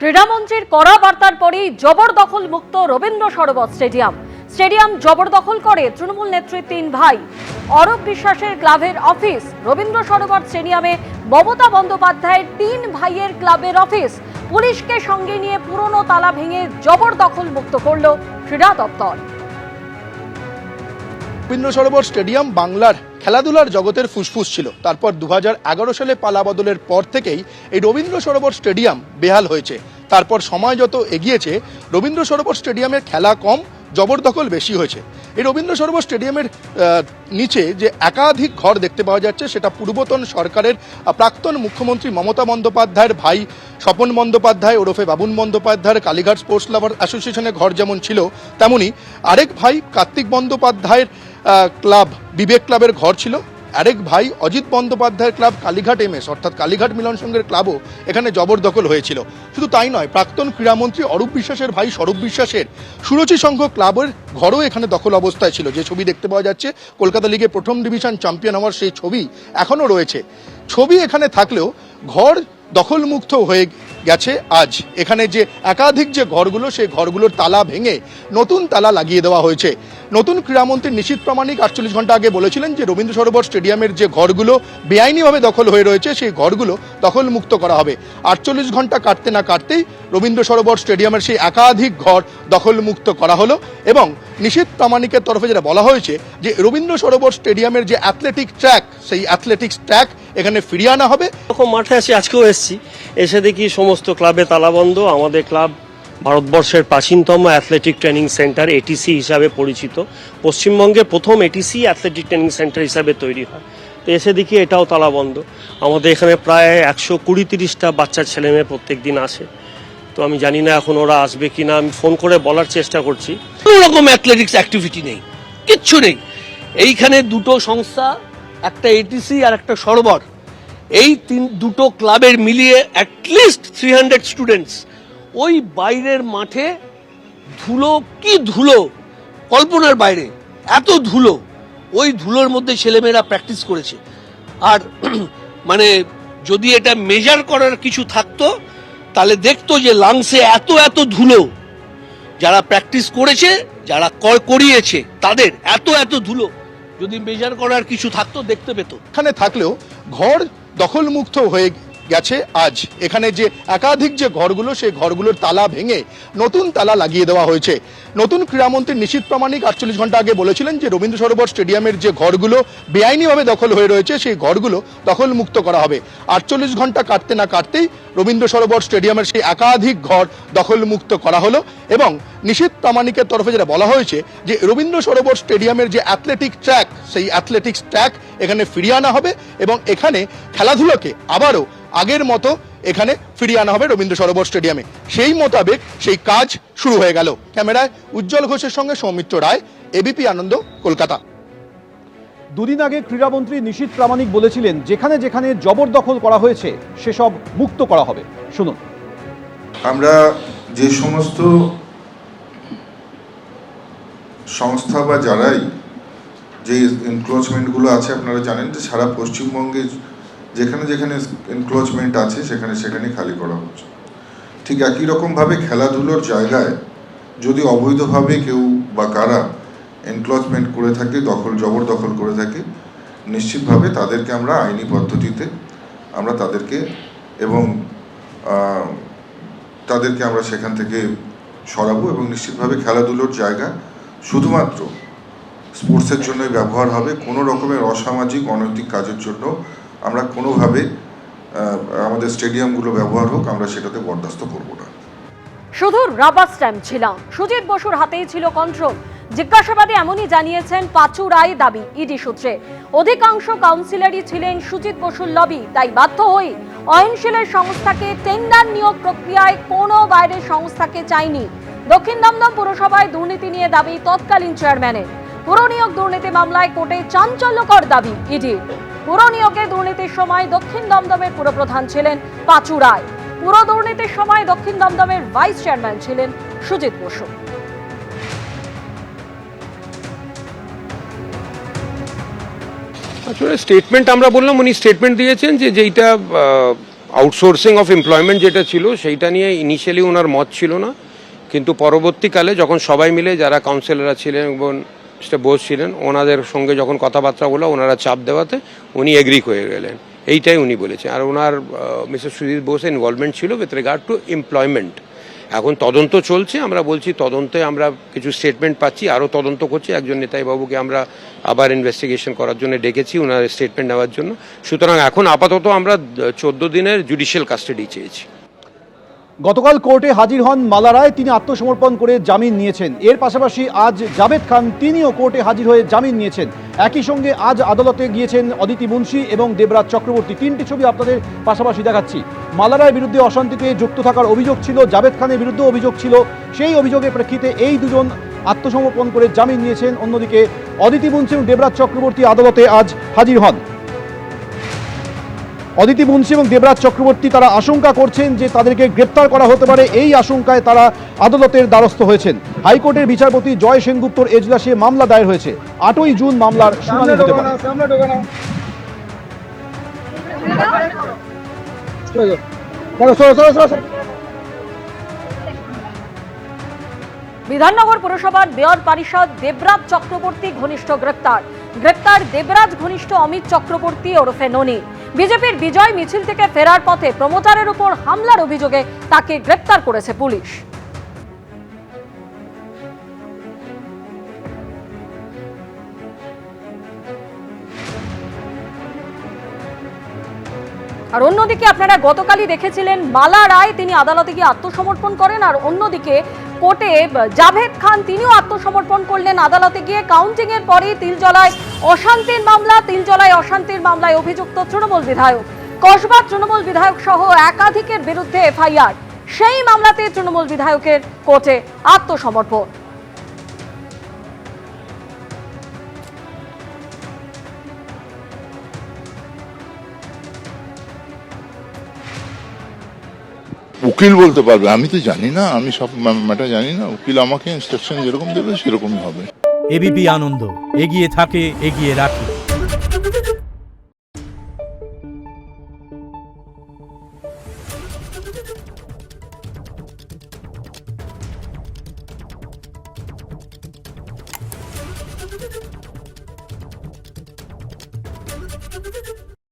ক্রীড়ামন্ত্রীর কড়া বার্তার পরেই জবরদখল মুক্ত রবীন্দ্র সরোবর স্টেডিয়াম জবরদখল করে তৃণমূল নেত্রী তিন ভাই। অরূপ বিশ্বাসের ক্লাবের অফিস রবীন্দ্র সরোবর স্টেডিয়ামে মমতা বন্দ্যোপাধ্যায়ের তিন ভাইয়ের ক্লাবের অফিস পুলিশকে সঙ্গে নিয়ে পুরনো তালা ভেঙে জবরদখল মুক্ত করল ক্রীড়া দপ্তর। রবীন্দ্র সরোবর স্টেডিয়াম বাংলার খেলাধুলার জগতের ফুসফুস ছিল। তারপর 2011 সালে পালা বদলের পর থেকেই এই রবীন্দ্র সরোবর স্টেডিয়াম বেহাল হয়েছে। তারপর সময় যত এগিয়েছে রবীন্দ্র সরোবর স্টেডিয়ামের খেলা কম, জবরদখল বেশি হয়েছে। এই রবীন্দ্র সরোবর স্টেডিয়ামের নিচে যে একাধিক ঘর দেখতে পাওয়া যাচ্ছে সেটা পূর্বতন সরকারের প্রাক্তন মুখ্যমন্ত্রী মমতা বন্দ্যোপাধ্যায়ের ভাই স্বপন বন্দ্যোপাধ্যায় ওরফে বাবুন বন্দ্যোপাধ্যায়ের কালীঘাট স্পোর্টস লাভার অ্যাসোসিয়েশনের ঘর যেমন ছিল, তেমনি আরেক ভাই কার্তিক বন্দ্যোপাধ্যায়ের ক্লাব বিবেক ক্লাবের ঘর ছিল। আরেক ভাই অজিত বন্দ্যোপাধ্যায়ের ক্লাব কালীঘাট এমএস অর্থাৎ কালীঘাট মিলন সংঘের ক্লাবও এখানে জবরদখল হয়েছিল। শুধু তাই নয়, প্রাক্তন ক্রীড়ামন্ত্রী অরূপ বিশ্বাসের ভাই স্বরূপ বিশ্বাসের সুরুচি সংঘ ক্লাবের ঘরও এখানে দখল অবস্থায় ছিল। যে ছবি দেখতে পাওয়া যাচ্ছে কলকাতা লিগে প্রথম ডিভিশন চ্যাম্পিয়ন হওয়ার সেই ছবি এখনও রয়েছে। ছবি এখানে থাকলেও ঘর দখলমুক্ত হয়ে গেছে। আজ এখানে যে একাধিক যে ঘরগুলো, সেই ঘরগুলোর তালা ভেঙে নতুন তালা লাগিয়ে দেওয়া হয়েছে। নতুন ক্রীড়ামন্ত্রী নিশীথ প্রামাণিক 48 ঘন্টা আগে বলেছিলেন যে রবীন্দ্র সরোবর স্টেডিয়ামের যে ঘরগুলো বেআইনিভাবে দখল হয়ে রয়েছে সেই ঘরগুলো দখলমুক্ত করা হবে। 48 ঘন্টা কাটতে না কাটতেই রবীন্দ্র সরোবর স্টেডিয়ামের সেই একাধিক ঘর দখলমুক্ত করা হলো এবং নিশীথ প্রামাণিকের তরফে যেটা বলা হয়েছে যে রবীন্দ্র সরোবর স্টেডিয়ামের যে অ্যাথলেটিক ট্র্যাক, সেই অ্যাথলেটিক্স ট্র্যাক এখানে ফিরিয়ে আনা হবে। মাঠে আসি, আজকেও এসেছি, এসে দেখি সমস্ত ক্লাবে তালাবন্ধ। আমাদের ক্লাব ভারতবর্ষের প্রাচীনতম অ্যাথলেটিক ট্রেনিং সেন্টার এটিসি হিসাবে পরিচিত। পশ্চিমবঙ্গের প্রথম এটিসি অ্যাথলেটিক ট্রেনিং সেন্টার হিসাবে তৈরি হয়। তো এসে দেখি এটাও তালাবন্ধ। আমাদের এখানে প্রায় 120-30টা বাচ্চা ছেলেমেয়ে প্রত্যেক দিন আসে। তো আমি জানি না এখন ওরা আসবে কিনা, আমি ফোন করে বলার চেষ্টা করছি। কোনো রকম অ্যাথলেটিক্স অ্যাক্টিভিটি নেই, কিচ্ছু নেই। এইখানে দুটো সংস্থা, একটা এটিসি আর একটা সরোবর, এই দুটো ক্লাবের মিলিয়ে অ্যাটলিস্ট 300 স্টুডেন্টস ওই বাইরের মাঠে ধুলো, কি ধুলো, কল্পনার বাইরে এত ধুলো। ওই ধুলোর মধ্যে ছেলেমেয়েরা প্র্যাকটিস করেছে। আর মানে যদি এটা মেজার করার কিছু থাকতো তাহলে দেখতো যে লাংসে এত এত ধুলো। যারা প্র্যাকটিস করেছে, যারা করিয়েছে, তাদের এত এত ধুলো যদি মেজার করার কিছু থাকতো দেখতে পেত। এখানে থাকলেও ঘর দখলমুক্ত হয়ে গেছে। আজ এখানে যে একাধিক যে ঘরগুলো, সেই ঘরগুলোর তালা ভেঙে নতুন তালা লাগিয়ে দেওয়া হয়েছে। নতুন ক্রীড়ামন্ত্রী নিশীথ প্রামাণিক 48 ঘন্টা আগে বলেছিলেন যে রবীন্দ্র সরোবর স্টেডিয়ামের যে ঘরগুলো বেআইনিভাবে দখল হয়ে রয়েছে সেই ঘরগুলো দখলমুক্ত করা হবে। 48 ঘন্টা কাটতে না কাটতেই রবীন্দ্র সরোবর স্টেডিয়ামের সেই একাধিক ঘর দখলমুক্ত করা হলো এবং নিশীথ প্রামাণিকের তরফে যেটা বলা হয়েছে যে রবীন্দ্র সরোবর স্টেডিয়ামের যে অ্যাথলেটিক ট্র্যাক, সেই অ্যাথলেটিক্স ট্র্যাক এখানে ফিরিয়ে আনা হবে এবং এখানে খেলাধুলাকে আবারও আগের মতো এখানে ফিরিয়ে আনা হবে রবীন্দ্র সরোবর স্টেডিয়ামে। সেই মোতাবেক সেই কাজ শুরু হয়ে গেল। ক্যামেরায় উজ্জ্বল ঘোষের সঙ্গে সৌমিত্র রায়, এবিপি আনন্দ, কলকাতা। দুদিন আগে ক্রীড়ামন্ত্রী নিশীথ প্রামাণিক বলেছিলেন যেখানে যেখানে জবরদখল করা হয়েছে সেসব মুক্ত করা হবে। শুনুন। আমরা যে সমস্ত সংস্থা বা যারাই যে এনক্রোচমেন্টগুলো আছে, আপনারা জানেন যে সারা পশ্চিমবঙ্গে যেখানে যেখানে এনক্রোচমেন্ট আছে সেখানে সেখানে খালি করা হচ্ছে। ঠিক একই রকমভাবে খেলাধুলোর জায়গায় যদি অবৈধভাবে কেউ বা কারা এনক্রোচমেন্ট করে থাকে, জবরদখল করে থাকে, নিশ্চিতভাবে তাদেরকে আমরা আইনি পদ্ধতিতে আমরা তাদেরকে আমরা সেখান থেকে সরাবো এবং নিশ্চিতভাবে খেলাধুলোর জায়গা শুধুমাত্র স্পোর্টসের জন্যই ব্যবহার হবে। কোনো রকমের অসামাজিক অনৈতিক কাজের জন্য আমরা কোনোভাবে আমাদের স্টেডিয়ামগুলো ব্যবহার হোক, আমরা সেটাতে বরদাস্ত করব না। শুধু রাবার স্ট্যাম্প ছিল, সুজিত বসুর হাতেই ছিল কন্ট্রোল। জিজ্ঞাসাবাদে এমনই জানিয়েছেন পাঁচু রায় দাবি ইডি সূত্রে। অধিকাংশ কাউন্সিলরই ছিলেন সুজিত বসুর লবি, তাই বাধ্য হয়ে অয়নশীলের সংস্থাকে টেন্ডার নিয়োগ প্রক্রিয়ায় কোনো বাইরের সংস্থাকে চাইনি। দক্ষিণ দমদম পুরসভায় দুর্নীতি নিয়ে দাবি তৎকালীন চেয়ারম্যানের। পুর নিয়োগ দুর্নীতি মামলায় কোর্টে চাঞ্চল্যকর দাবি ইডি। পুর নিয়োগে দুর্নীতির সময় দক্ষিণ দমদমের পুরপ্রধান ছিলেন পাঁচু রায়। পুর দুর্নীতির সময় দক্ষিণ দমদমের ভাইস চেয়ারম্যান ছিলেন সুজিত বসু। আসলে স্টেটমেন্ট আমরা বললাম, উনি স্টেটমেন্ট দিয়েছেন যে যেইটা আউটসোর্সিং অফ এমপ্লয়মেন্ট যেটা ছিল সেইটা নিয়ে ইনিশিয়ালি ওনার মত ছিল না, কিন্তু পরবর্তীকালে যখন সবাই মিলে যারা কাউন্সিলররা ছিলেন এবং মিস্টার বোস ছিলেন ওনাদের সঙ্গে যখন কথাবার্তা হলো ওনারা চাপ দেওয়াতে উনি এগ্রি হয়ে গেলেন, এইটাই উনি বলেছেন। আর ওনার মিস্টার সুজিত বোসের ইনভলভমেন্ট ছিল উইথ রিগার্ড টু এমপ্লয়মেন্ট। এখন তদন্ত চলছে, আমরা বলছি তদন্তে আমরা কিছু স্টেটমেন্ট পাচ্ছি, আরও তদন্ত করছি। একজন নেতাইবাবুকে আমরা আবার ইনভেস্টিগেশন করার জন্য ডেকেছি ওনার স্টেটমেন্ট নেওয়ার জন্য। সুতরাং এখন আপাতত আমরা 14 দিনের জুডিশিয়াল কাস্টাডি চেয়েছি। গতকাল কোর্টে হাজির হন মালা রায়, তিনি আত্মসমর্পণ করে জামিন নিয়েছেন। এর পাশাপাশি আজ জাভেদ খান তিনিও কোর্টে হাজির হয়ে জামিন নিয়েছেন। একই সঙ্গে আজ আদালতে গিয়েছেন অদিতি মুন্সি এবং দেবরাজ চক্রবর্তী। তিনটি ছবি আপনাদের পাশাপাশি দেখাচ্ছি। মালা রায়ের বিরুদ্ধে অশান্তিতে যুক্ত থাকার অভিযোগ ছিল, জাভেদ খানের বিরুদ্ধে অভিযোগ ছিল। সেই অভিযোগের প্রেক্ষিতে এই দুজন আত্মসমর্পণ করে জামিন নিয়েছেন। অন্যদিকে অদিতি মুন্সি এবং দেবরাজ চক্রবর্তী আদালতে আজ হাজির হন। অদিতি মুন্সি এবং দেবরাজ চক্রবর্তী তারা আশঙ্কা করছেন যে তাদেরকে গ্রেপ্তার করা হতে পারে, এই আশঙ্কায় তারা আদালতের দ্বারস্থ হয়েছেন। হাইকোর্টের বিচারপতি জয় সেনগুপ্তর এজলাসে মামলা দায়ের হয়েছে। 8ই জুন মামলার শুনানি হতে পারে। বিধাননগর পুরসভার মেয়র পারিষদ দেবরাজ চক্রবর্তী ঘনিষ্ঠ গ্রেপ্তার। দেবরাজ ঘনিষ্ঠ অমিত চক্রবর্তী ওরফে ননি। বিজেপির বিজয় মিছিল থেকে ফেরার পথে প্রমোটারের উপর হামলার অভিযোগে তাকে গ্রেপ্তার করেছে পুলিশ। আর অন্যদিকে আপনারা গতকালই দেখেছিলেন মালা রায় তিনি আদালতে গিয়ে আত্মসমর্পণ করেন। আর অন্যদিকে কোর্টে জাভেদ খান তিনিও আত্মসমর্পণ করলেন আদালতে গিয়ে। কাউন্টিং এর পরে তিলজলায় অশান্তির মামলায় অভিযুক্ত তৃণমূল বিধায়ক, কসবা তৃণমূল বিধায়ক সহ একাধিকের বিরুদ্ধে এফআইআর। সেই মামলাতে তৃণমূল বিধায়কের কোর্টে আত্মসমর্পণ। উকিল বলতে পারবে, আমি তো জানি না, আমি সব ম্যাটার জানি না। উকিল আমাকে ইনস্ট্রাকশন যেরকম দেবে সেরকমই হবে। এবিপি আনন্দ, এগিয়ে থাকে, এগিয়ে রাখে।